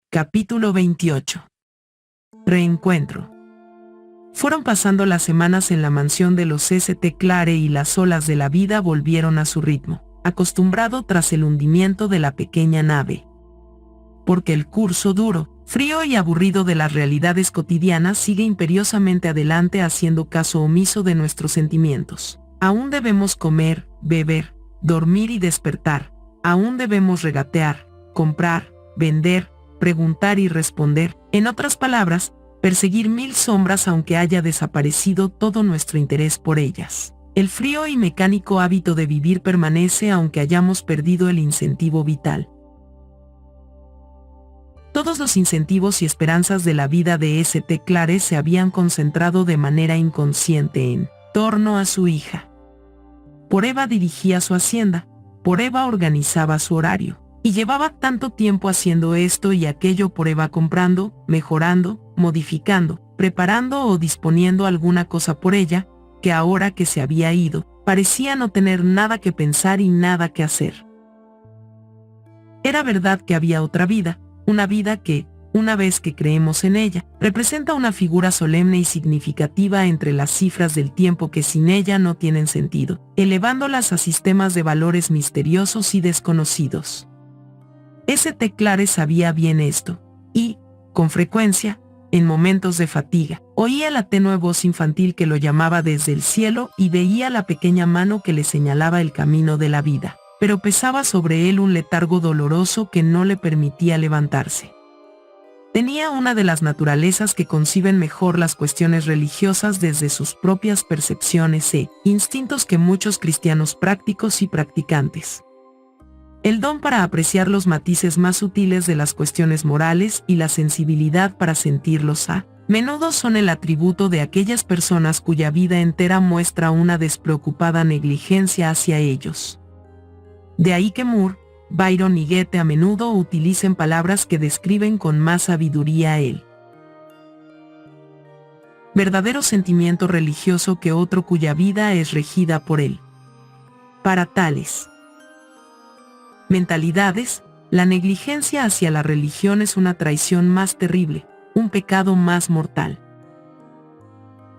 Capítulo 28. Reencuentro. Fueron pasando las semanas en la mansión de los St. Clare y las olas de la vida volvieron a su ritmo, acostumbrado tras el hundimiento de la pequeña nave. Porque el curso duro, frío y aburrido de las realidades cotidianas sigue imperiosamente adelante haciendo caso omiso de nuestros sentimientos. Aún debemos comer, beber, dormir y despertar. Aún debemos regatear, comprar, vender, preguntar y responder. En otras palabras, perseguir mil sombras aunque haya desaparecido todo nuestro interés por ellas. El frío y mecánico hábito de vivir permanece aunque hayamos perdido el incentivo vital. Todos los incentivos y esperanzas de la vida de St. Clare se habían concentrado de manera inconsciente en torno a su hija. Por Eva dirigía su hacienda, por Eva organizaba su horario, y llevaba tanto tiempo haciendo esto y aquello por Eva comprando, mejorando, modificando, preparando o disponiendo alguna cosa por ella, que ahora que se había ido, parecía no tener nada que pensar y nada que hacer. Era verdad que había otra vida, una vida que, una vez que creemos en ella, representa una figura solemne y significativa entre las cifras del tiempo que sin ella no tienen sentido, elevándolas a sistemas de valores misteriosos y desconocidos. St. Clare sabía bien esto, y, con frecuencia, en momentos de fatiga, oía la tenue voz infantil que lo llamaba desde el cielo y veía la pequeña mano que le señalaba el camino de la vida, pero pesaba sobre él un letargo doloroso que no le permitía levantarse. Tenía una de las naturalezas que conciben mejor las cuestiones religiosas desde sus propias percepciones e instintos que muchos cristianos prácticos y practicantes. El don para apreciar los matices más sutiles de las cuestiones morales y la sensibilidad para sentirlos a menudo son el atributo de aquellas personas cuya vida entera muestra una despreocupada negligencia hacia ellos. De ahí que Moore, Byron y Goethe a menudo utilicen palabras que describen con más sabiduría el verdadero sentimiento religioso que otro cuya vida es regida por él. Para tales mentalidades, la negligencia hacia la religión es una traición más terrible, un pecado más mortal.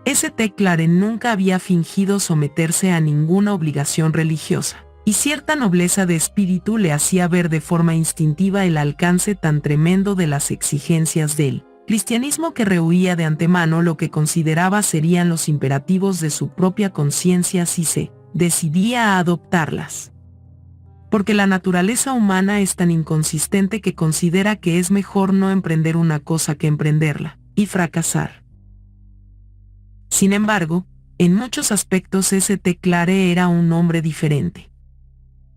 St. Clare nunca había fingido someterse a ninguna obligación religiosa, y cierta nobleza de espíritu le hacía ver de forma instintiva el alcance tan tremendo de las exigencias del cristianismo que rehuía de antemano lo que consideraba serían los imperativos de su propia conciencia si se decidía a adoptarlas. Porque la naturaleza humana es tan inconsistente que considera que es mejor no emprender una cosa que emprenderla, y fracasar. Sin embargo, en muchos aspectos St. Clare era un hombre diferente.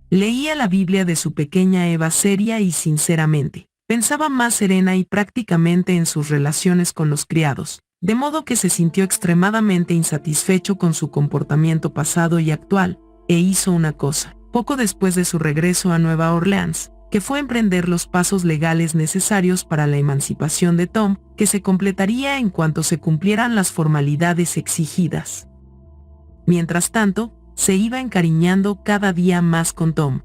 Leía la Biblia de su pequeña Eva seria y sinceramente, pensaba más serena y prácticamente en sus relaciones con los criados, de modo que se sintió extremadamente insatisfecho con su comportamiento pasado y actual, e hizo una cosa. Poco después de su regreso a Nueva Orleans, que fue emprender los pasos legales necesarios para la emancipación de Tom, que se completaría en cuanto se cumplieran las formalidades exigidas. Mientras tanto, se iba encariñando cada día más con Tom.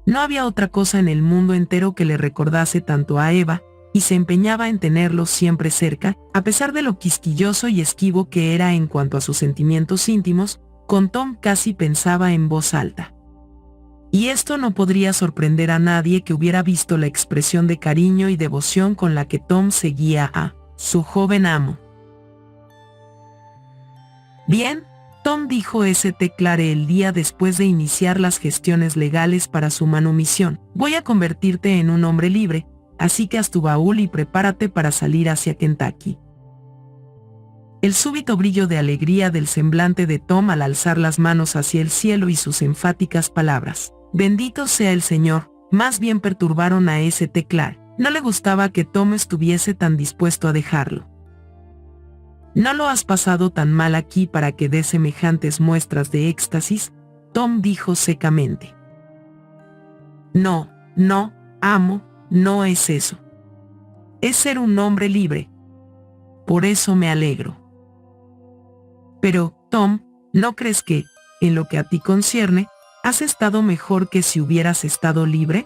No había otra cosa en el mundo entero que le recordase tanto a Eva, y se empeñaba en tenerlo siempre cerca, a pesar de lo quisquilloso y esquivo que era en cuanto a sus sentimientos íntimos. Con Tom casi pensaba en voz alta. Y esto no podría sorprender a nadie que hubiera visto la expresión de cariño y devoción con la que Tom seguía a su joven amo. Bien, Tom, dijo St. Clare el día después de iniciar las gestiones legales para su manumisión, voy a convertirte en un hombre libre, así que haz tu baúl y prepárate para salir hacia Kentucky. El súbito brillo de alegría del semblante de Tom al alzar las manos hacia el cielo y sus enfáticas palabras, bendito sea el Señor, más bien perturbaron a St. Clare. No le gustaba que Tom estuviese tan dispuesto a dejarlo. ¿No lo has pasado tan mal aquí para que des semejantes muestras de éxtasis?, Tom dijo secamente. No, amo, no es eso. Es ser un hombre libre. Por eso me alegro. Pero, Tom, ¿no crees que, en lo que a ti concierne, has estado mejor que si hubieras estado libre?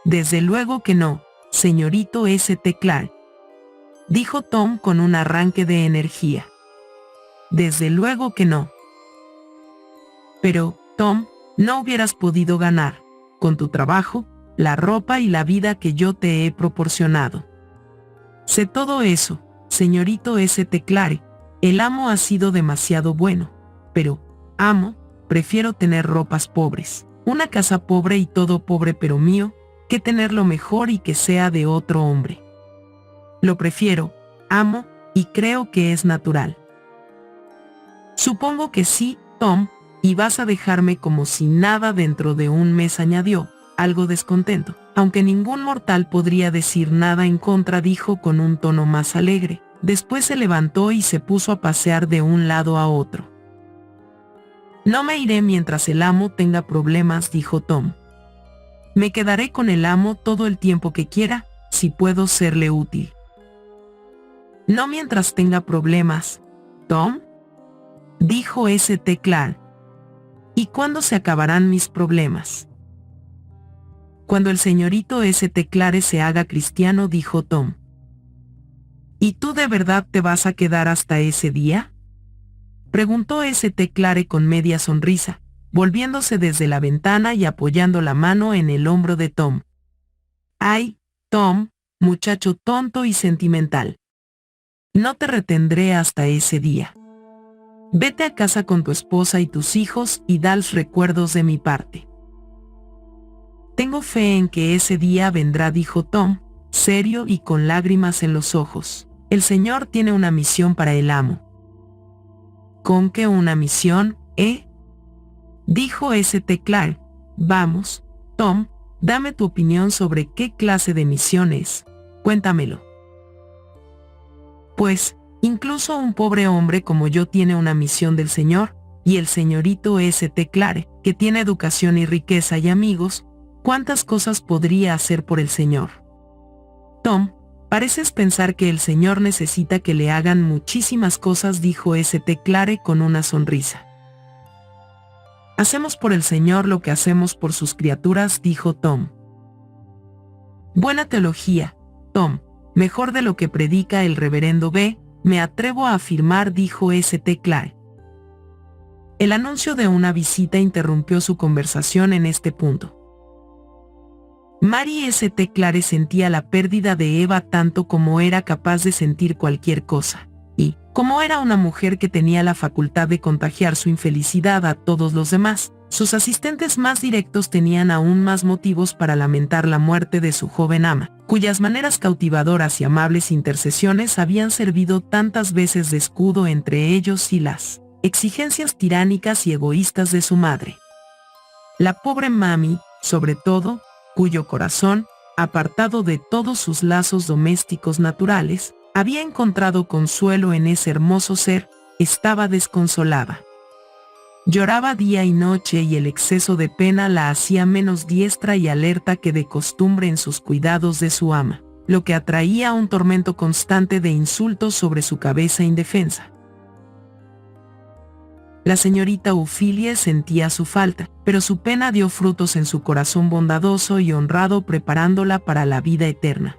Desde luego que no, señorito St. Clark», dijo Tom con un arranque de energía. «Desde luego que no». «Pero, Tom, no hubieras podido ganar, con tu trabajo, la ropa y la vida que yo te he proporcionado». «Sé todo eso, señorito St. Clark, el amo ha sido demasiado bueno, pero, amo, prefiero tener ropas pobres, una casa pobre y todo pobre pero mío, que tenerlo mejor y que sea de otro hombre. Lo prefiero, amo, y creo que es natural». «Supongo que sí, Tom, y vas a dejarme como si nada dentro de un mes», añadió, algo descontento. «Aunque ningún mortal podría decir nada en contra», dijo con un tono más alegre. Después se levantó y se puso a pasear de un lado a otro. «No me iré mientras el amo tenga problemas», dijo Tom. «Me quedaré con el amo todo el tiempo que quiera, si puedo serle útil». «No mientras tenga problemas, Tom», dijo St. Clark. «¿Y cuándo se acabarán mis problemas?» «Cuando el señorito St. Clark se haga cristiano», dijo Tom. «¿Y tú de verdad te vas a quedar hasta ese día?», preguntó St. Clark con media sonrisa, volviéndose desde la ventana y apoyando la mano en el hombro de Tom. «Ay, Tom, muchacho tonto y sentimental. No te retendré hasta ese día. Vete a casa con tu esposa y tus hijos y dales recuerdos de mi parte». «Tengo fe en que ese día vendrá», dijo Tom, serio y con lágrimas en los ojos. «El Señor tiene una misión para el amo». «¿Con qué una misión, dijo St. Clark. «Vamos, Tom, dame tu opinión sobre qué clase de misión es. Cuéntamelo». «Pues, incluso un pobre hombre como yo tiene una misión del Señor, y el señorito St. Clark, que tiene educación y riqueza y amigos, ¿cuántas cosas podría hacer por el Señor?» «Tom, pareces pensar que el Señor necesita que le hagan muchísimas cosas», dijo St. Clark con una sonrisa. «Hacemos por el Señor lo que hacemos por sus criaturas», dijo Tom. «Buena teología, Tom, mejor de lo que predica el reverendo B, me atrevo a afirmar», dijo St. Clark. El anuncio de una visita interrumpió su conversación en este punto. Mary St. Clark sentía la pérdida de Eva tanto como era capaz de sentir cualquier cosa, y, como era una mujer que tenía la facultad de contagiar su infelicidad a todos los demás, sus asistentes más directos tenían aún más motivos para lamentar la muerte de su joven ama, cuyas maneras cautivadoras y amables intercesiones habían servido tantas veces de escudo entre ellos y las exigencias tiránicas y egoístas de su madre. La pobre mami, sobre todo, cuyo corazón, apartado de todos sus lazos domésticos naturales, había encontrado consuelo en ese hermoso ser, estaba desconsolada. Lloraba día y noche y el exceso de pena la hacía menos diestra y alerta que de costumbre en sus cuidados de su ama, lo que atraía un tormento constante de insultos sobre su cabeza indefensa. La señorita Ophelia sentía su falta, pero su pena dio frutos en su corazón bondadoso y honrado preparándola para la vida eterna.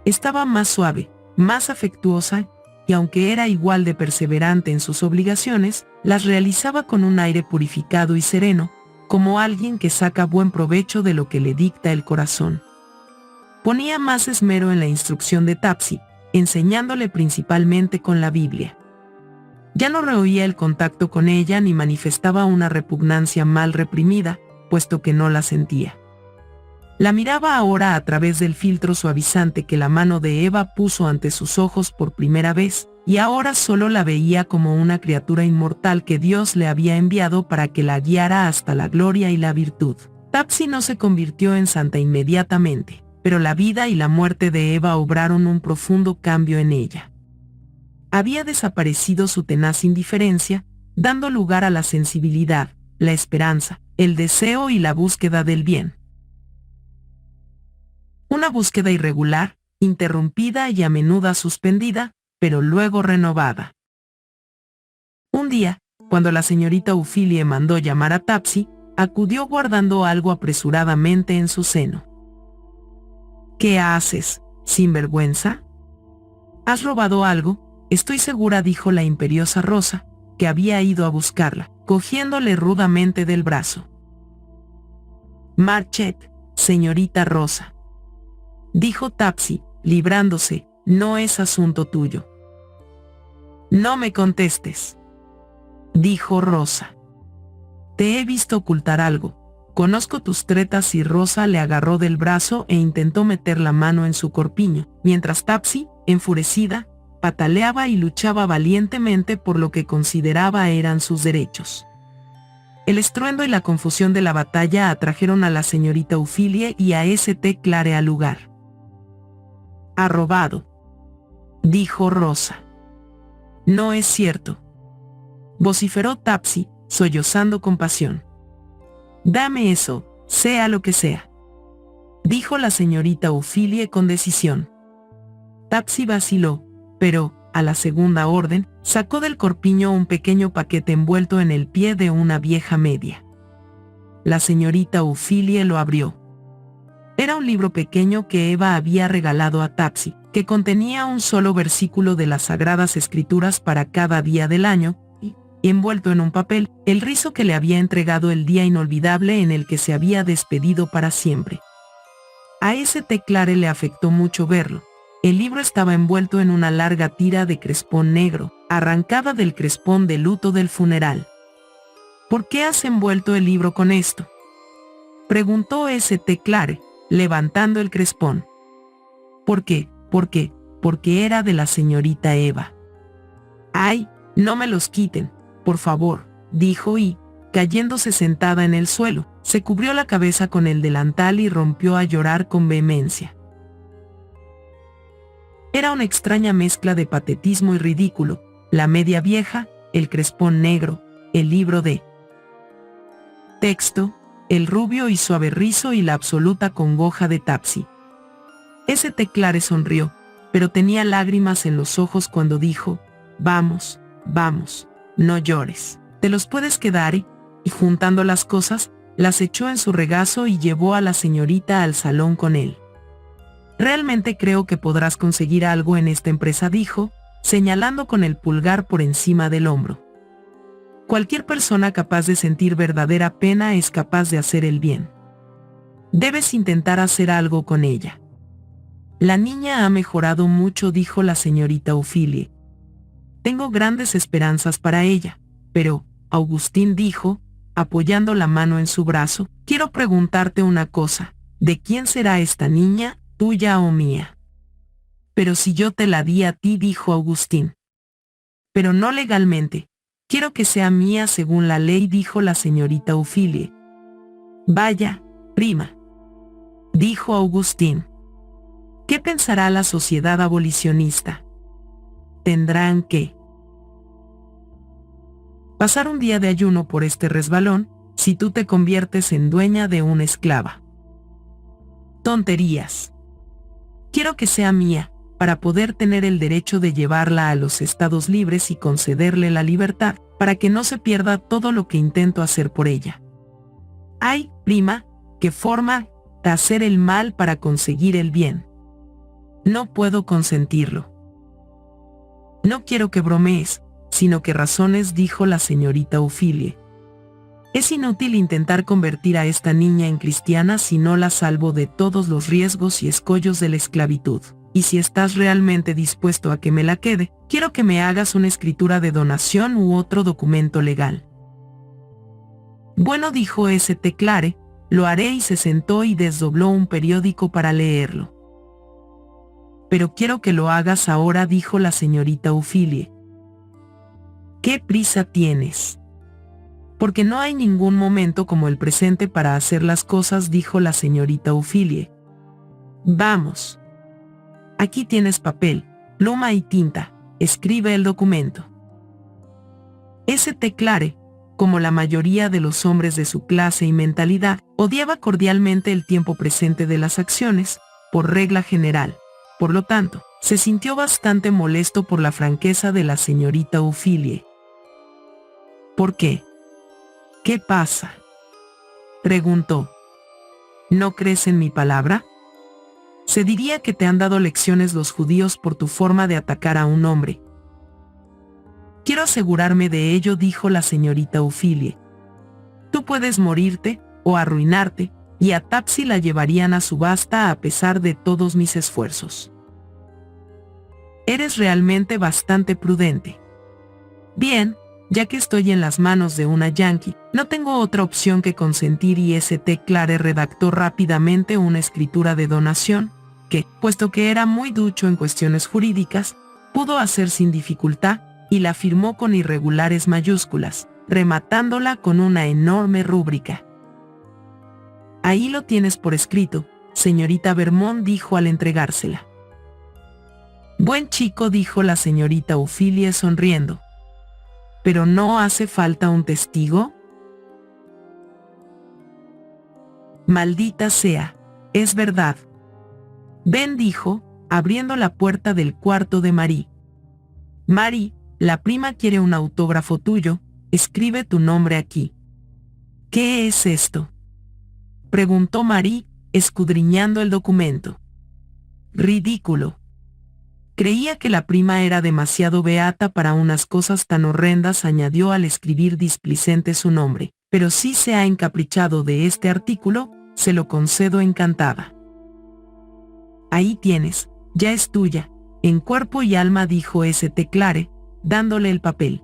Estaba más suave, más afectuosa, y aunque era igual de perseverante en sus obligaciones, las realizaba con un aire purificado y sereno, como alguien que saca buen provecho de lo que le dicta el corazón. Ponía más esmero en la instrucción de Tapsy, enseñándole principalmente con la Biblia. Ya no rehuía el contacto con ella ni manifestaba una repugnancia mal reprimida, puesto que no la sentía. La miraba ahora a través del filtro suavizante que la mano de Eva puso ante sus ojos por primera vez, y ahora solo la veía como una criatura inmortal que Dios le había enviado para que la guiara hasta la gloria y la virtud. Tapsy no se convirtió en santa inmediatamente, pero la vida y la muerte de Eva obraron un profundo cambio en ella. Había desaparecido su tenaz indiferencia, dando lugar a la sensibilidad, la esperanza, el deseo y la búsqueda del bien. Una búsqueda irregular, interrumpida y a menudo suspendida, pero luego renovada. Un día, cuando la señorita Ophelia mandó llamar a Tapsy, acudió guardando algo apresuradamente en su seno. ¿Qué haces, sinvergüenza? ¿Has robado algo? Estoy segura, dijo la imperiosa Rosa, que había ido a buscarla, cogiéndole rudamente del brazo. Marched, señorita Rosa, dijo Topsy, librándose, no es asunto tuyo. No me contestes, dijo Rosa. Te he visto ocultar algo. Conozco tus tretas, y Rosa le agarró del brazo e intentó meter la mano en su corpiño, mientras Topsy, enfurecida, pataleaba y luchaba valientemente por lo que consideraba eran sus derechos. El estruendo y la confusión de la batalla atrajeron a la señorita Ophelia y a St. Clare al lugar. «Ha robado», dijo Rosa. «No es cierto», vociferó Topsy, sollozando con pasión. «Dame eso, sea lo que sea», dijo la señorita Ophelia con decisión. Topsy vaciló, pero, a la segunda orden, sacó del corpiño un pequeño paquete envuelto en el pie de una vieja media. La señorita Ophelia lo abrió. Era un libro pequeño que Eva había regalado a Topsy, que contenía un solo versículo de las Sagradas Escrituras para cada día del año, y, envuelto en un papel, el rizo que le había entregado el día inolvidable en el que se había despedido para siempre. A St. Clare le afectó mucho verlo. El libro estaba envuelto en una larga tira de crespón negro, arrancada del crespón de luto del funeral. «¿Por qué has envuelto el libro con esto?», preguntó St. Clare, levantando el crespón. «¿Por qué? Porque era de la señorita Eva». «Ay, no me los quiten, por favor», dijo y, cayéndose sentada en el suelo, se cubrió la cabeza con el delantal y rompió a llorar con vehemencia. Era una extraña mezcla de patetismo y ridículo, la media vieja, el crespón negro, el libro de texto, el rubio y suave rizo y la absoluta congoja de Topsy. St. Clare sonrió, pero tenía lágrimas en los ojos cuando dijo: «Vamos, vamos, no llores, te los puedes quedar», y juntando las cosas, las echó en su regazo y llevó a la señorita al salón con él. «Realmente creo que podrás conseguir algo en esta empresa», dijo, señalando con el pulgar por encima del hombro. «Cualquier persona capaz de sentir verdadera pena es capaz de hacer el bien. Debes intentar hacer algo con ella». «La niña ha mejorado mucho», dijo la señorita Ophelia. «Tengo grandes esperanzas para ella, pero», Augustín dijo, apoyando la mano en su brazo, «quiero preguntarte una cosa. ¿De quién será esta niña, tuya o mía?» «Pero si yo te la di a ti», dijo Augustín. «Pero no legalmente. Quiero que sea mía según la ley», dijo la señorita Ophelia. «Vaya, prima», dijo Augustín. «¿Qué pensará la sociedad abolicionista? Tendrán que pasar un día de ayuno por este resbalón, si tú te conviertes en dueña de una esclava». «Tonterías. Quiero que sea mía, para poder tener el derecho de llevarla a los Estados Libres y concederle la libertad, para que no se pierda todo lo que intento hacer por ella». «Ay, prima, qué forma de hacer el mal para conseguir el bien. No puedo consentirlo». «No quiero que bromees, sino que razones», dijo la señorita Ophelia. «Es inútil intentar convertir a esta niña en cristiana si no la salvo de todos los riesgos y escollos de la esclavitud. Y si estás realmente dispuesto a que me la quede, quiero que me hagas una escritura de donación u otro documento legal». «Bueno», dijo St. Clare, «lo haré», y se sentó y desdobló un periódico para leerlo. «Pero quiero que lo hagas ahora», dijo la señorita Ophelia. «¿Qué prisa tienes?» «Porque no hay ningún momento como el presente para hacer las cosas», dijo la señorita Ophelia. «Vamos. Aquí tienes papel, pluma y tinta, escribe el documento». St. Clare, como la mayoría de los hombres de su clase y mentalidad, odiaba cordialmente el tiempo presente de las acciones, por regla general. Por lo tanto, se sintió bastante molesto por la franqueza de la señorita Ophelia. «¿Por qué? ¿Qué pasa?», preguntó. «¿No crees en mi palabra?». Se diría que te han dado lecciones los judíos por tu forma de atacar a un hombre. Quiero asegurarme de ello, dijo la señorita Ophelia. Tú puedes morirte, o arruinarte, y a Tapsi la llevarían a subasta a pesar de todos mis esfuerzos. Eres realmente bastante prudente. Bien, ya que estoy en las manos de una yankee, no tengo otra opción que consentir y St. Clare redactó rápidamente una escritura de donación, que, puesto que era muy ducho en cuestiones jurídicas, pudo hacer sin dificultad, y la firmó con irregulares mayúsculas, rematándola con una enorme rúbrica. Ahí lo tienes por escrito, señorita Vermont, dijo al entregársela. Buen chico, dijo la señorita Ophelia sonriendo. ¿Pero no hace falta un testigo? Maldita sea, es verdad. Ven, dijo, abriendo la puerta del cuarto de Marie. Marie, la prima quiere un autógrafo tuyo, escribe tu nombre aquí. ¿Qué es esto?, preguntó Marie, escudriñando el documento. Ridículo. Creía que la prima era demasiado beata para unas cosas tan horrendas, añadió al escribir displicente su nombre, pero si se ha encaprichado de este artículo, se lo concedo encantada. Ahí tienes, ya es tuya, en cuerpo y alma, dijo St. Clare, dándole el papel.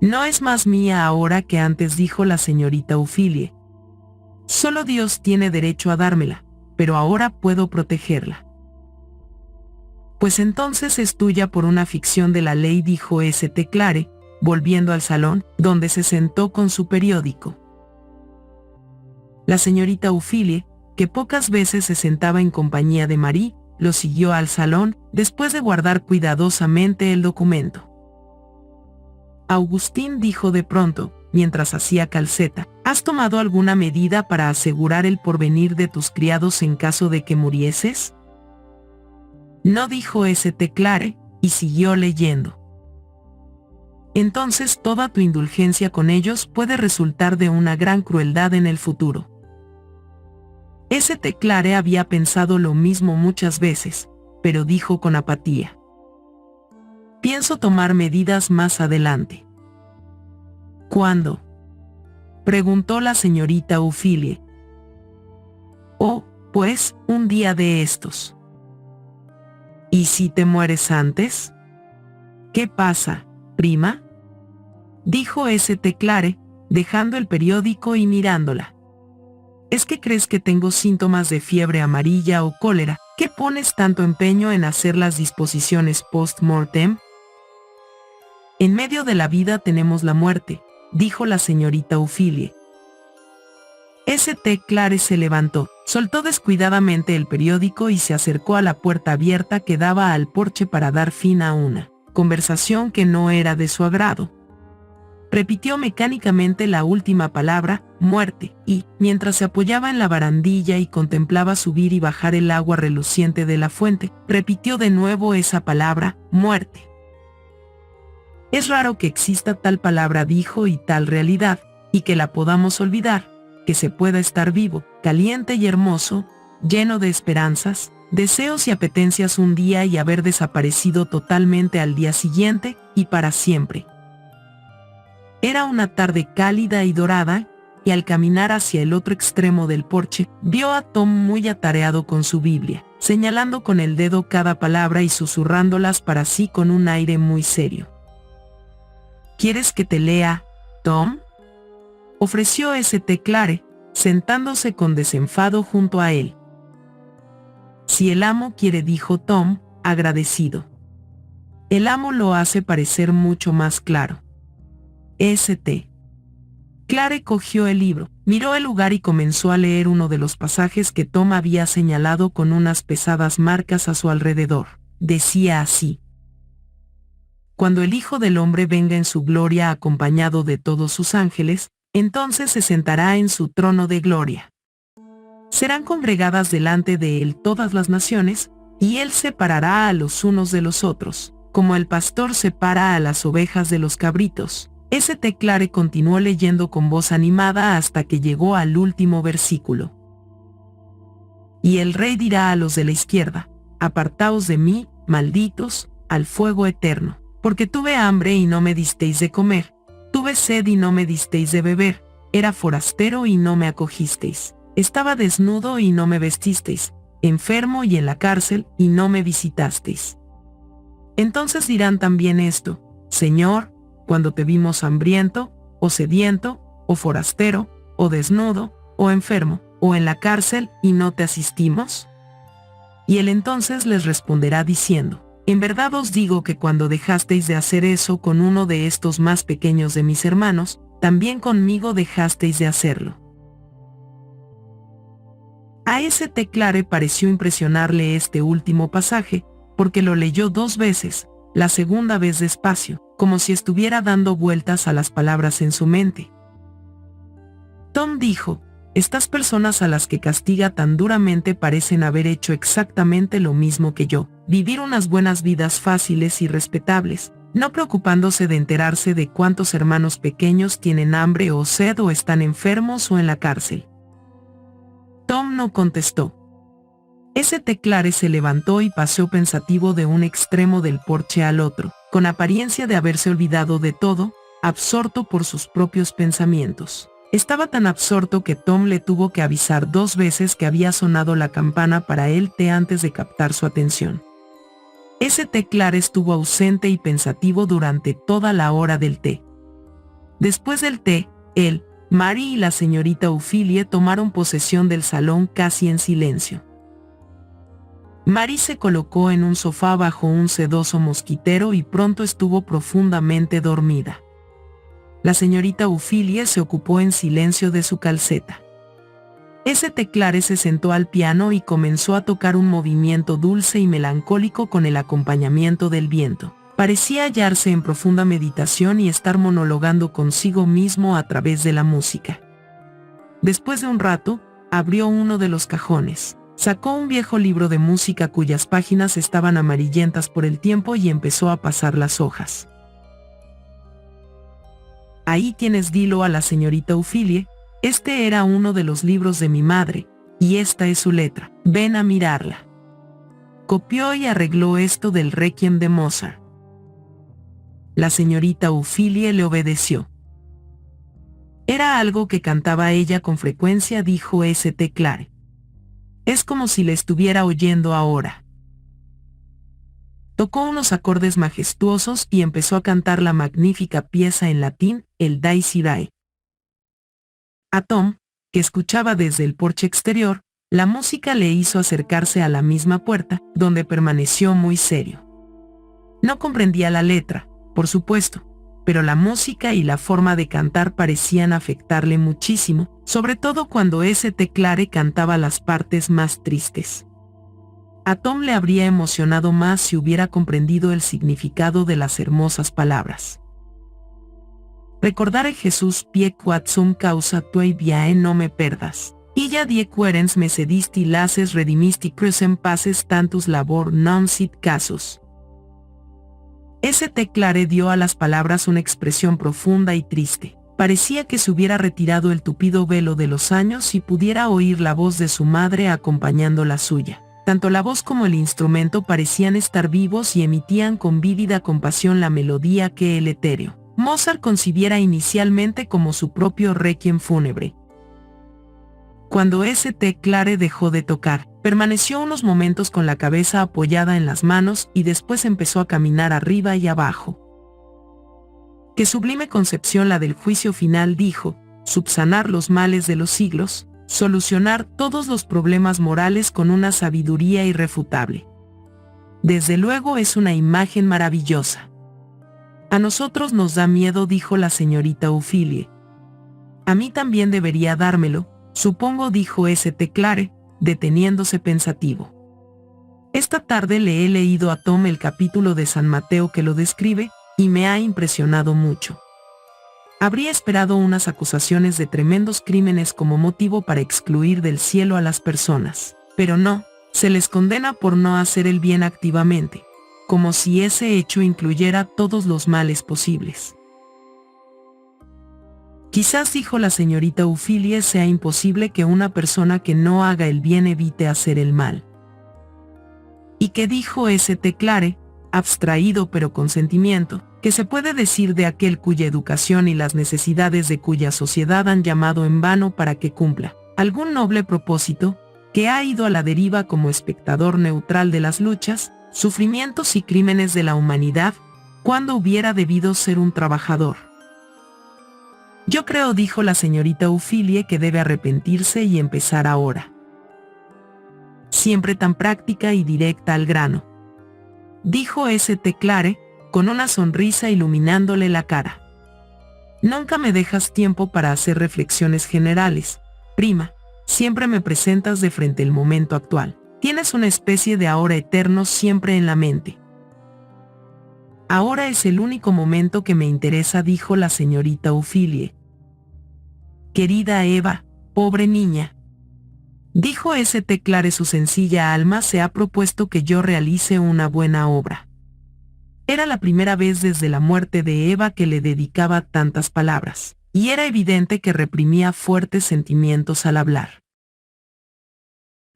No es más mía ahora que antes, dijo la señorita Ophelia. Solo Dios tiene derecho a dármela, pero ahora puedo protegerla. Pues entonces es tuya por una ficción de la ley, dijo St. Clare, volviendo al salón, donde se sentó con su periódico. La señorita Ophelia, que pocas veces se sentaba en compañía de Marie, lo siguió al salón, después de guardar cuidadosamente el documento. Augustín, dijo de pronto, mientras hacía calceta, ¿has tomado alguna medida para asegurar el porvenir de tus criados en caso de que murieses? No, dijo St. Clare, y siguió leyendo. Entonces toda tu indulgencia con ellos puede resultar de una gran crueldad en el futuro. St. Clare había pensado lo mismo muchas veces, pero dijo con apatía. Pienso tomar medidas más adelante. ¿Cuándo?, preguntó la señorita Ophelia. Oh, pues, un día de estos. ¿Y si te mueres antes? ¿Qué pasa, prima?, dijo St. Clare, dejando el periódico y mirándola. ¿Es que crees que tengo síntomas de fiebre amarilla o cólera? ¿Qué pones tanto empeño en hacer las disposiciones post-mortem? En medio de la vida tenemos la muerte, dijo la señorita Ophelia. St. Clare se levantó, soltó descuidadamente el periódico y se acercó a la puerta abierta que daba al porche para dar fin a una conversación que no era de su agrado. Repitió mecánicamente la última palabra, muerte, y, mientras se apoyaba en la barandilla y contemplaba subir y bajar el agua reluciente de la fuente, repitió de nuevo esa palabra, muerte. Es raro que exista tal palabra, dijo, y tal realidad, y que la podamos olvidar, que se pueda estar vivo, caliente y hermoso, lleno de esperanzas, deseos y apetencias un día y haber desaparecido totalmente al día siguiente, y para siempre. Era una tarde cálida y dorada, y al caminar hacia el otro extremo del porche, vio a Tom muy atareado con su Biblia, señalando con el dedo cada palabra y susurrándolas para sí con un aire muy serio. ¿Quieres que te lea, Tom?, ofreció St. Clare, sentándose con desenfado junto a él. Si el amo quiere, dijo Tom, agradecido. El amo lo hace parecer mucho más claro. St. Clare cogió el libro, miró el lugar y comenzó a leer uno de los pasajes que Tom había señalado con unas pesadas marcas a su alrededor. Decía así: Cuando el Hijo del Hombre venga en su gloria acompañado de todos sus ángeles, entonces se sentará en su trono de gloria. Serán congregadas delante de él todas las naciones, y él separará a los unos de los otros, como el pastor separa a las ovejas de los cabritos. St. Clare continuó leyendo con voz animada hasta que llegó al último versículo. Y el rey dirá a los de la izquierda: apartaos de mí, malditos, al fuego eterno, porque tuve hambre y no me disteis de comer, tuve sed y no me disteis de beber, era forastero y no me acogisteis, estaba desnudo y no me vestisteis, enfermo y en la cárcel y no me visitasteis. Entonces dirán también esto: Señor, cuando te vimos hambriento, o sediento, o forastero, o desnudo, o enfermo, o en la cárcel, y no te asistimos. Y él entonces les responderá diciendo: en verdad os digo que cuando dejasteis de hacer eso con uno de estos más pequeños de mis hermanos, también conmigo dejasteis de hacerlo. A St. Clare pareció impresionarle este último pasaje, porque lo leyó 2 veces, la segunda vez despacio, como si estuviera dando vueltas a las palabras en su mente. Tom dijo: estas personas a las que castiga tan duramente parecen haber hecho exactamente lo mismo que yo, vivir unas buenas vidas fáciles y respetables, no preocupándose de enterarse de cuántos hermanos pequeños tienen hambre o sed o están enfermos o en la cárcel. Tom no contestó. St. Clare se levantó y paseó pensativo de un extremo del porche al otro, con apariencia de haberse olvidado de todo, absorto por sus propios pensamientos. Estaba tan absorto que Tom le tuvo que avisar 2 veces que había sonado la campana para el té antes de captar su atención. St. Clare estuvo ausente y pensativo durante toda la hora del té. Después del té, él, Mary y la señorita Ophelia tomaron posesión del salón casi en silencio. Mary se colocó en un sofá bajo un sedoso mosquitero y pronto estuvo profundamente dormida. La señorita Ophelia se ocupó en silencio de su calceta. St. Clare se sentó al piano y comenzó a tocar un movimiento dulce y melancólico con el acompañamiento del viento. Parecía hallarse en profunda meditación y estar monologando consigo mismo a través de la música. Después de un rato, abrió uno de los cajones, sacó un viejo libro de música cuyas páginas estaban amarillentas por el tiempo y empezó a pasar las hojas. Ahí tienes, dilo a la señorita Ophelia, este era uno de los libros de mi madre, y esta es su letra, ven a mirarla. Copió y arregló esto del Requiem de Mozart. La señorita Ophelia le obedeció. Era algo que cantaba ella con frecuencia, dijo St. Clare. Es como si le estuviera oyendo ahora. Tocó unos acordes majestuosos y empezó a cantar la magnífica pieza en latín, el Dies Irae. A Tom, que escuchaba desde el porche exterior, la música le hizo acercarse a la misma puerta, donde permaneció muy serio. No comprendía la letra, por supuesto, pero la música y la forma de cantar parecían afectarle muchísimo, sobre todo cuando St. Clare cantaba las partes más tristes. A Tom le habría emocionado más si hubiera comprendido el significado de las hermosas palabras. Recordare Jesús pie quod sum causa tuae viae no me perdas. Illa die querens me sedisti laces redimisti crucem paces tantus labor non sit casus. St. Clare dio a las palabras una expresión profunda y triste. Parecía que se hubiera retirado el tupido velo de los años y pudiera oír la voz de su madre acompañando la suya. Tanto la voz como el instrumento parecían estar vivos y emitían con vívida compasión la melodía que el etéreo Mozart concibiera inicialmente como su propio requiem fúnebre. Cuando St. Clare dejó de tocar, permaneció unos momentos con la cabeza apoyada en las manos y después empezó a caminar arriba y abajo. Qué sublime concepción la del juicio final, dijo, subsanar los males de los siglos, solucionar todos los problemas morales con una sabiduría irrefutable. Desde luego es una imagen maravillosa. A nosotros nos da miedo, dijo la señorita Ophelia. A mí también debería dármelo, supongo, dijo St. Clare, deteniéndose pensativo. Esta tarde le he leído a Tom el capítulo de San Mateo que lo describe, y me ha impresionado mucho. Habría esperado unas acusaciones de tremendos crímenes como motivo para excluir del cielo a las personas, pero no, se les condena por no hacer el bien activamente, como si ese hecho incluyera todos los males posibles. Quizás, dijo la señorita Ophelia, sea imposible que una persona que no haga el bien evite hacer el mal. ¿Y qué dijo St. Clare, abstraído pero con sentimiento, que se puede decir de aquel cuya educación y las necesidades de cuya sociedad han llamado en vano para que cumpla algún noble propósito, que ha ido a la deriva como espectador neutral de las luchas, sufrimientos y crímenes de la humanidad, cuando hubiera debido ser un trabajador? Yo creo, dijo la señorita Ophelia, que debe arrepentirse y empezar ahora. Siempre tan práctica y directa al grano, dijo St. Clare, con una sonrisa iluminándole la cara. Nunca me dejas tiempo para hacer reflexiones generales, prima, siempre me presentas de frente el momento actual. Tienes una especie de ahora eterno siempre en la mente. Ahora es el único momento que me interesa, dijo la señorita Ophelia. Querida Eva, pobre niña, dijo St. Clare, su sencilla alma se ha propuesto que yo realice una buena obra. Era la primera vez desde la muerte de Eva que le dedicaba tantas palabras, y era evidente que reprimía fuertes sentimientos al hablar.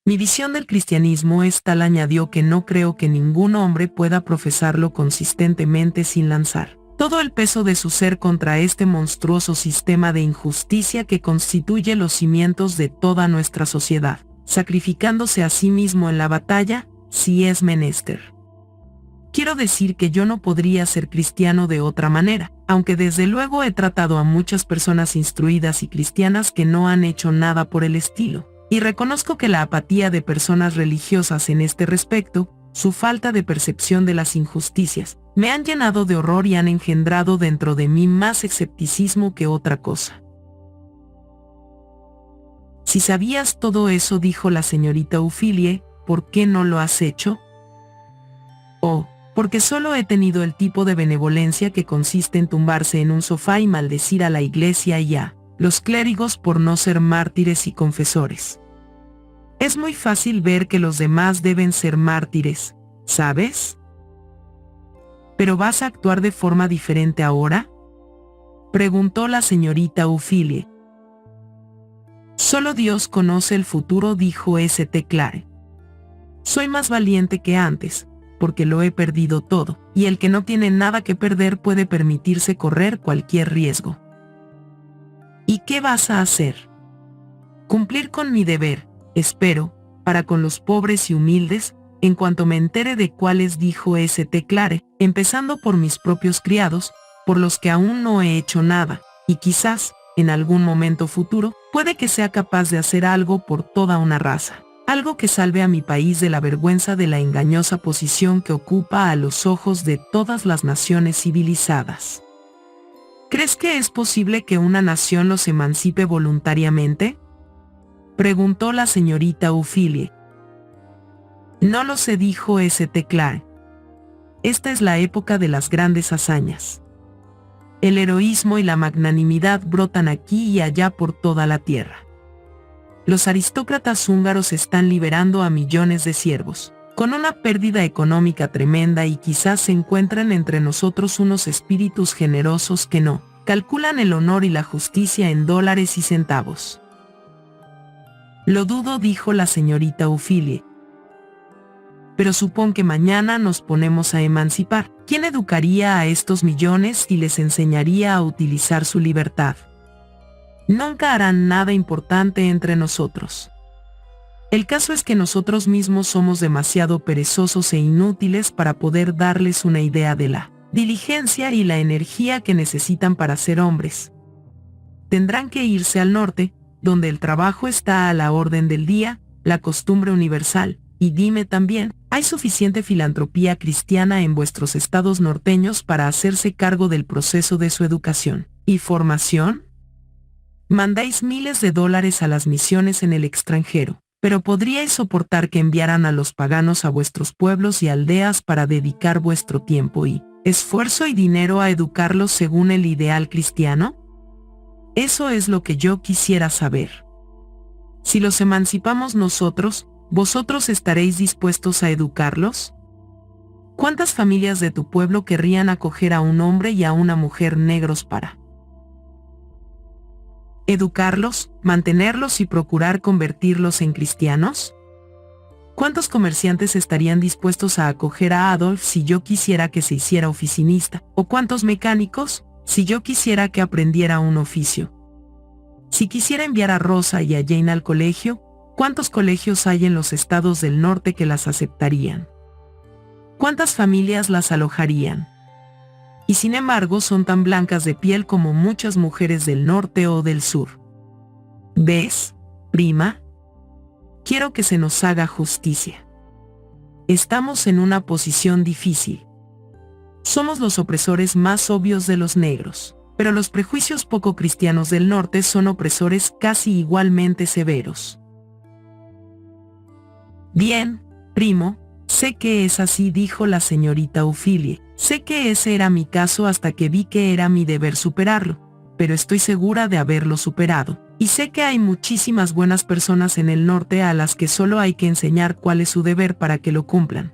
Mi visión del cristianismo es tal, añadió, que no creo que ningún hombre pueda profesarlo consistentemente sin lanzar todo el peso de su ser contra este monstruoso sistema de injusticia que constituye los cimientos de toda nuestra sociedad, sacrificándose a sí mismo en la batalla, si es menester. Quiero decir que yo no podría ser cristiano de otra manera, aunque desde luego he tratado a muchas personas instruidas y cristianas que no han hecho nada por el estilo, y reconozco que la apatía de personas religiosas en este respecto, su falta de percepción de las injusticias, me han llenado de horror y han engendrado dentro de mí más escepticismo que otra cosa. Si sabías todo eso, dijo la señorita Ophelia, ¿por qué no lo has hecho? Oh, porque solo he tenido el tipo de benevolencia que consiste en tumbarse en un sofá y maldecir a la iglesia y a los clérigos por no ser mártires y confesores. Es muy fácil ver que los demás deben ser mártires, ¿sabes? ¿Pero vas a actuar de forma diferente ahora?, preguntó la señorita Ophelia. Solo Dios conoce el futuro, dijo St. Clare. Soy más valiente que antes, porque lo he perdido todo, y el que no tiene nada que perder puede permitirse correr cualquier riesgo. ¿Y qué vas a hacer? Cumplir con mi deber, espero, para con los pobres y humildes, en cuanto me entere de cuáles, dijo St. Clare, empezando por mis propios criados, por los que aún no he hecho nada, y quizás, en algún momento futuro, puede que sea capaz de hacer algo por toda una raza, algo que salve a mi país de la vergüenza de la engañosa posición que ocupa a los ojos de todas las naciones civilizadas. ¿Crees que es posible que una nación los emancipe voluntariamente?, preguntó la señorita Ophelia. No lo sé, dijo St. Clare. Esta es la época de las grandes hazañas. El heroísmo y la magnanimidad brotan aquí y allá por toda la tierra. Los aristócratas húngaros están liberando a millones de siervos, con una pérdida económica tremenda, y quizás se encuentran entre nosotros unos espíritus generosos que no calculan el honor y la justicia en dólares y centavos. Lo dudo, dijo la señorita Ophelia. Pero supón que mañana nos ponemos a emancipar. ¿Quién educaría a estos millones y les enseñaría a utilizar su libertad? Nunca harán nada importante entre nosotros. El caso es que nosotros mismos somos demasiado perezosos e inútiles para poder darles una idea de la diligencia y la energía que necesitan para ser hombres. Tendrán que irse al norte, donde el trabajo está a la orden del día, la costumbre universal. Y dime también, ¿hay suficiente filantropía cristiana en vuestros estados norteños para hacerse cargo del proceso de su educación y formación? Mandáis miles de dólares a las misiones en el extranjero, pero ¿podríais soportar que enviaran a los paganos a vuestros pueblos y aldeas para dedicar vuestro tiempo y esfuerzo y dinero a educarlos según el ideal cristiano? Eso es lo que yo quisiera saber. Si los emancipamos nosotros, ¿vosotros estaréis dispuestos a educarlos? ¿Cuántas familias de tu pueblo querrían acoger a un hombre y a una mujer negros para ¿Educarlos, mantenerlos y procurar convertirlos en cristianos? ¿Cuántos comerciantes estarían dispuestos a acoger a Adolf si yo quisiera que se hiciera oficinista? ¿O cuántos mecánicos, si yo quisiera que aprendiera un oficio? Si quisiera enviar a Rosa y a Jane al colegio, ¿cuántos colegios hay en los estados del norte que las aceptarían? ¿Cuántas familias las alojarían? Y sin embargo son tan blancas de piel como muchas mujeres del norte o del sur. ¿Ves, prima? Quiero que se nos haga justicia. Estamos en una posición difícil. Somos los opresores más obvios de los negros, pero los prejuicios poco cristianos del norte son opresores casi igualmente severos. Bien, primo, sé que es así, dijo la señorita Ophelia. Sé que ese era mi caso hasta que vi que era mi deber superarlo, pero estoy segura de haberlo superado. Y sé que hay muchísimas buenas personas en el norte a las que solo hay que enseñar cuál es su deber para que lo cumplan.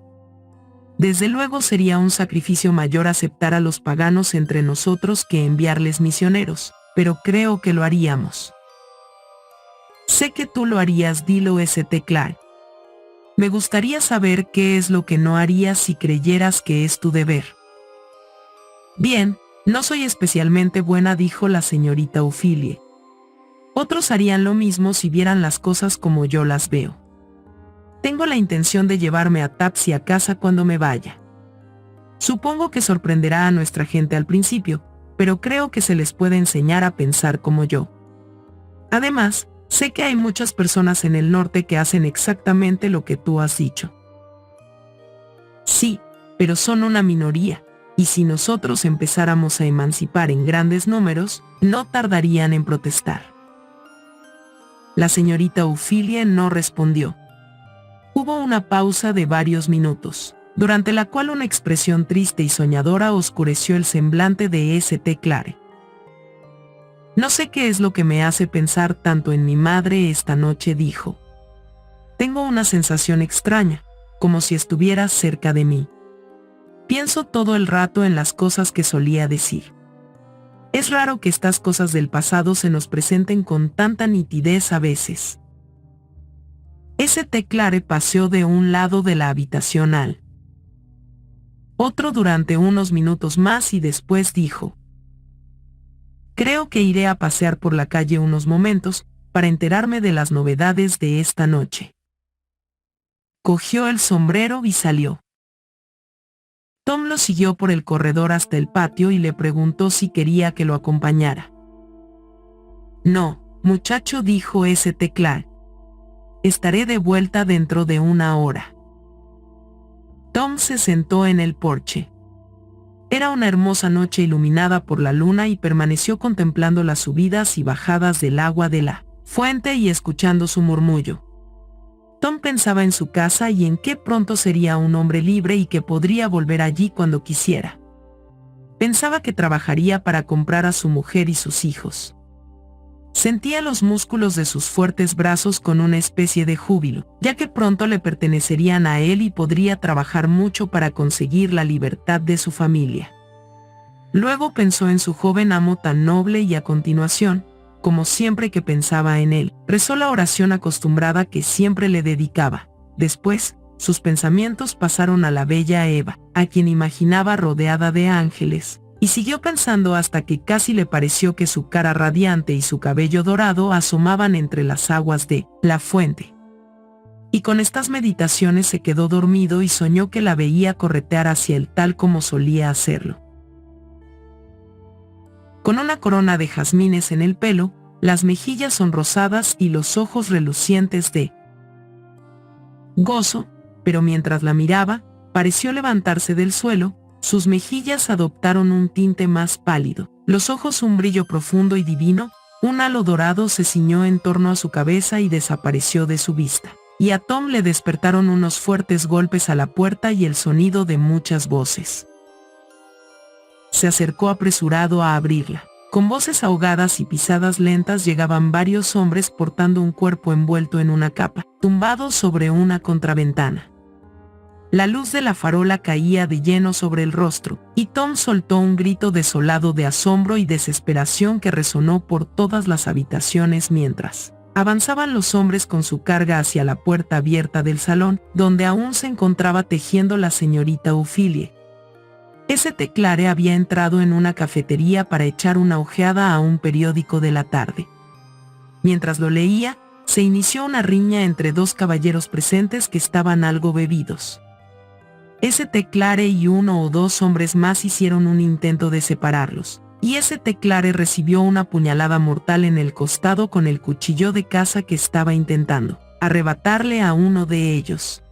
Desde luego sería un sacrificio mayor aceptar a los paganos entre nosotros que enviarles misioneros, pero creo que lo haríamos. Sé que tú lo harías, dilo St. Clair. Me gustaría saber qué es lo que no harías si creyeras que es tu deber. Bien, no soy especialmente buena, dijo la señorita Ophelia. Otros harían lo mismo si vieran las cosas como yo las veo. Tengo la intención de llevarme a Tapsi a casa cuando me vaya. Supongo que sorprenderá a nuestra gente al principio, pero creo que se les puede enseñar a pensar como yo. Además, sé que hay muchas personas en el norte que hacen exactamente lo que tú has dicho. Sí, pero son una minoría, y si nosotros empezáramos a emancipar en grandes números, no tardarían en protestar. La señorita Ophelia no respondió. Hubo una pausa de varios minutos, durante la cual una expresión triste y soñadora oscureció el semblante de St. Clair. No sé qué es lo que me hace pensar tanto en mi madre esta noche, dijo. Tengo una sensación extraña, como si estuviera cerca de mí. Pienso todo el rato en las cosas que solía decir. Es raro que estas cosas del pasado se nos presenten con tanta nitidez a veces. St. Clair paseó de un lado de la habitación al otro durante unos minutos más y después dijo: creo que iré a pasear por la calle unos momentos, para enterarme de las novedades de esta noche. Cogió el sombrero y salió. Tom lo siguió por el corredor hasta el patio y le preguntó si quería que lo acompañara. No, muchacho, dijo St. Clair. Estaré de vuelta dentro de una hora. Tom se sentó en el porche. Era una hermosa noche iluminada por la luna y permaneció contemplando las subidas y bajadas del agua de la fuente y escuchando su murmullo. Tom pensaba en su casa y en que pronto sería un hombre libre y que podría volver allí cuando quisiera. Pensaba que trabajaría para comprar a su mujer y sus hijos. Sentía los músculos de sus fuertes brazos con una especie de júbilo, ya que pronto le pertenecerían a él y podría trabajar mucho para conseguir la libertad de su familia. Luego pensó en su joven amo tan noble y a continuación, como siempre que pensaba en él, rezó la oración acostumbrada que siempre le dedicaba. Después, sus pensamientos pasaron a la bella Eva, a quien imaginaba rodeada de ángeles, y siguió pensando hasta que casi le pareció que su cara radiante y su cabello dorado asomaban entre las aguas de la fuente. Y con estas meditaciones se quedó dormido y soñó que la veía corretear hacia él tal como solía hacerlo. Con una corona de jazmines en el pelo, las mejillas sonrosadas y los ojos relucientes de gozo, pero mientras la miraba, pareció levantarse del suelo, sus mejillas adoptaron un tinte más pálido, los ojos un brillo profundo y divino, un halo dorado se ciñó en torno a su cabeza y desapareció de su vista. Y a Tom le despertaron unos fuertes golpes a la puerta y el sonido de muchas voces. Se acercó apresurado a abrirla. Con voces ahogadas y pisadas lentas llegaban varios hombres portando un cuerpo envuelto en una capa, tumbado sobre una contraventana. La luz de la farola caía de lleno sobre el rostro, y Tom soltó un grito desolado de asombro y desesperación que resonó por todas las habitaciones mientras avanzaban los hombres con su carga hacia la puerta abierta del salón, donde aún se encontraba tejiendo la señorita Ophelia. St. Clare había entrado en una cafetería para echar una ojeada a un periódico de la tarde. Mientras lo leía, se inició una riña entre dos caballeros presentes que estaban algo bebidos. St. Clare y uno o dos hombres más hicieron un intento de separarlos, y St. Clare recibió una puñalada mortal en el costado con el cuchillo de caza que estaba intentando arrebatarle a uno de ellos.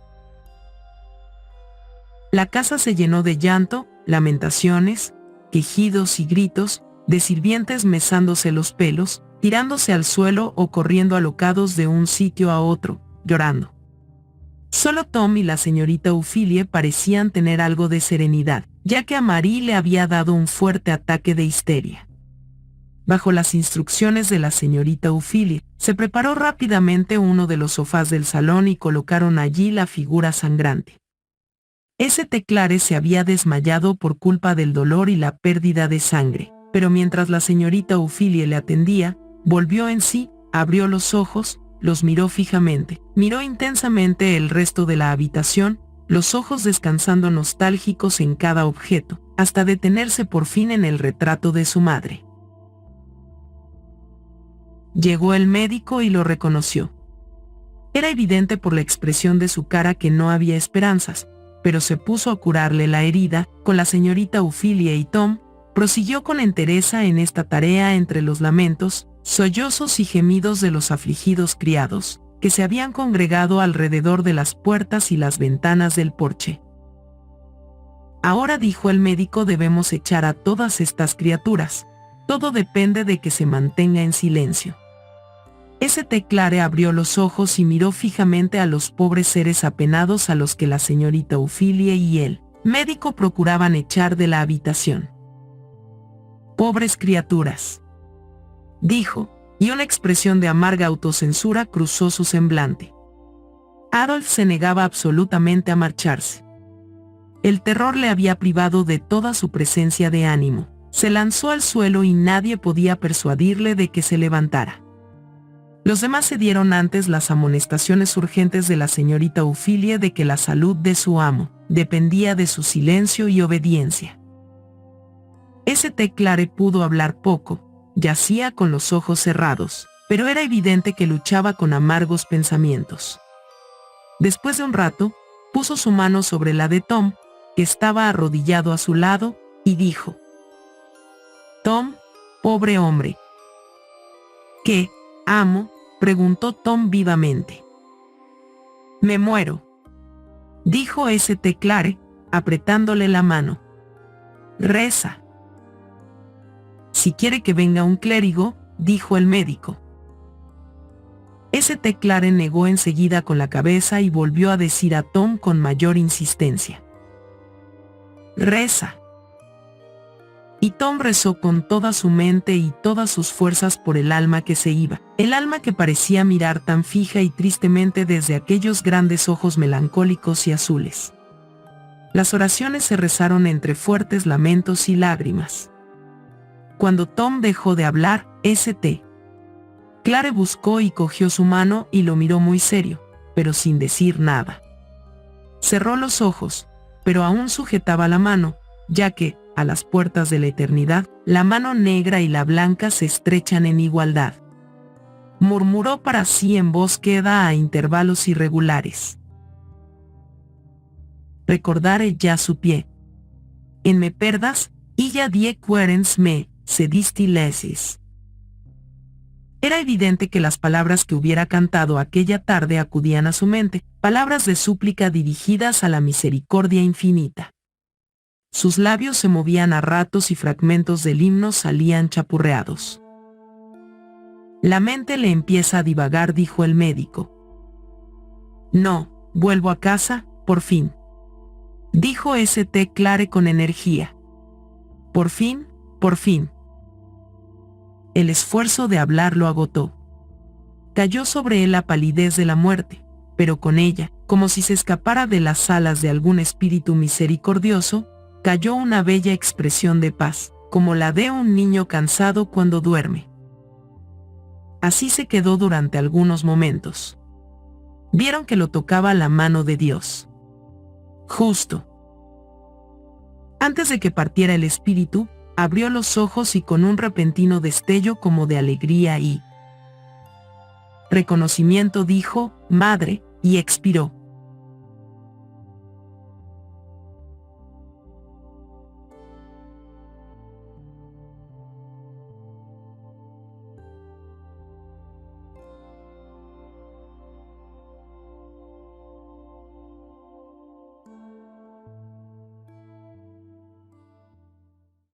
La casa se llenó de llanto, lamentaciones, quejidos y gritos, de sirvientes mesándose los pelos, tirándose al suelo o corriendo alocados de un sitio a otro, llorando. Solo Tom y la señorita Ophelia parecían tener algo de serenidad, ya que a Marie le había dado un fuerte ataque de histeria. Bajo las instrucciones de la señorita Ophelia, se preparó rápidamente uno de los sofás del salón y colocaron allí la figura sangrante. St. Clare se había desmayado por culpa del dolor y la pérdida de sangre, pero mientras la señorita Ophelia le atendía, volvió en sí, abrió los ojos, los miró fijamente, miró intensamente el resto de la habitación, los ojos descansando nostálgicos en cada objeto, hasta detenerse por fin en el retrato de su madre. Llegó el médico y lo reconoció. Era evidente por la expresión de su cara que no había esperanzas, pero se puso a curarle la herida. Con la señorita Ophelia y Tom, prosiguió con entereza en esta tarea entre los lamentos, sollozos y gemidos de los afligidos criados, que se habían congregado alrededor de las puertas y las ventanas del porche. Ahora, dijo el médico, debemos echar a todas estas criaturas. Todo depende de que se mantenga en silencio. St. Clare abrió los ojos y miró fijamente a los pobres seres apenados a los que la señorita Ophelia y el médico procuraban echar de la habitación. Pobres criaturas, dijo, y una expresión de amarga autocensura cruzó su semblante. Adolf se negaba absolutamente a marcharse. El terror le había privado de toda su presencia de ánimo. Se lanzó al suelo y nadie podía persuadirle de que se levantara. Los demás cedieron antes las amonestaciones urgentes de la señorita Ophelia de que la salud de su amo dependía de su silencio y obediencia. St. Clare pudo hablar poco, yacía con los ojos cerrados, pero era evidente que luchaba con amargos pensamientos. Después de un rato, puso su mano sobre la de Tom, que estaba arrodillado a su lado, y dijo: «Tom, pobre hombre». «¿Qué, amo?», preguntó Tom vivamente. «Me muero», dijo St. Clare, apretándole la mano. «Reza». «Si quiere que venga un clérigo», dijo el médico. St. Clare negó enseguida con la cabeza y volvió a decir a Tom con mayor insistencia: «Reza». Y Tom rezó con toda su mente y todas sus fuerzas por el alma que se iba, el alma que parecía mirar tan fija y tristemente desde aquellos grandes ojos melancólicos y azules. Las oraciones se rezaron entre fuertes lamentos y lágrimas. Cuando Tom dejó de hablar, St. Clare buscó y cogió su mano y lo miró muy serio, pero sin decir nada. Cerró los ojos, pero aún sujetaba la mano, ya que, a las puertas de la eternidad, la mano negra y la blanca se estrechan en igualdad. Murmuró para sí en voz queda a intervalos irregulares: «Recordare ya su pie. En me perdas, illa die querens me, sedisti lesis». Era evidente que las palabras que hubiera cantado aquella tarde acudían a su mente, palabras de súplica dirigidas a la misericordia infinita. Sus labios se movían a ratos y fragmentos del himno salían chapurreados. «La mente le empieza a divagar», dijo el médico. «No, vuelvo a casa, por fin», dijo St. Clare con energía. «Por fin, por fin». El esfuerzo de hablar lo agotó. Cayó sobre él la palidez de la muerte, pero con ella, como si se escapara de las alas de algún espíritu misericordioso, cayó una bella expresión de paz, como la de un niño cansado cuando duerme. Así se quedó durante algunos momentos. Vieron que lo tocaba la mano de Dios. Justo antes de que partiera el espíritu, abrió los ojos y con un repentino destello como de alegría y reconocimiento dijo, «Madre», y expiró.